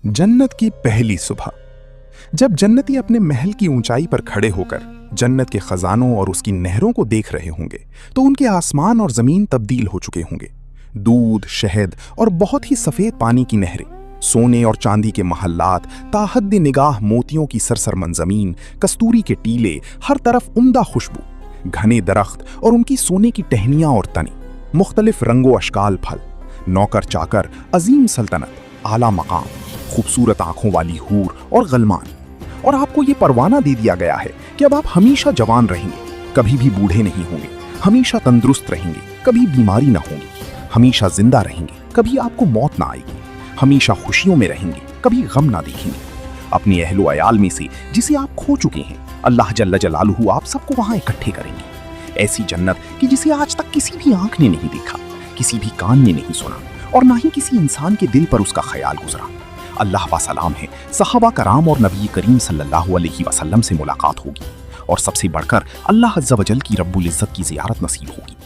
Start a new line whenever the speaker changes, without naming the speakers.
जन्नत की पहली सुबह। जब जन्नती अपने महल की ऊंचाई पर खड़े होकर जन्नत के खजानों और उसकी नहरों को देख रहे होंगे तो उनके आसमान और जमीन तब्दील हो चुके होंगे। दूध, शहद और बहुत ही सफेद पानी की नहरें, सोने और चांदी के महल्लात, ताहद्द निगाह मोतियों की सरसरमन जमीन, कस्तूरी के टीले, हर तरफ उम्दा खुशबू, घने दरख्त और उनकी सोने की टहनियां और तने, मुख्तलिफ रंगो अशकाल फल, नौकर चाकर, अजीम सल्तनत, आला मकाम, खूबसूरत आंखों वाली हूर और गलमान। और आपको ये परवाना दे दिया गया है कि अब आप हमेशा जवान रहेंगे, कभी भी बूढ़े नहीं होंगे, हमेशा तंदुरुस्त रहेंगे, कभी बीमारी ना होगी, हमेशा जिंदा रहेंगे, कभी आपको मौत ना आएगी, हमेशा खुशियों में रहेंगे, कभी गम ना देखेंगे। अपने अहलो अयाल में से जिसे आप खो चुके हैं, अल्लाह जल्ल जलालुहु आप सबको वहां इकट्ठे करेंगे। ऐसी जन्नत कि जिसे आज तक किसी भी आंख ने नहीं देखा, किसी भी कान ने नहीं सुना और ना ही किसी इंसान के दिल पर उसका ख्याल गुजरा। अल्लाह वा सलाम है, सहाबा कराम और नबी करीम सल्लल्लाहु अलैहि वसल्लम से मुलाकात होगी और सबसे बढ़कर अल्लाह अज़्ज़ा वजल की रब्बुल इज़्ज़त की ज़ियारत नसीब होगी।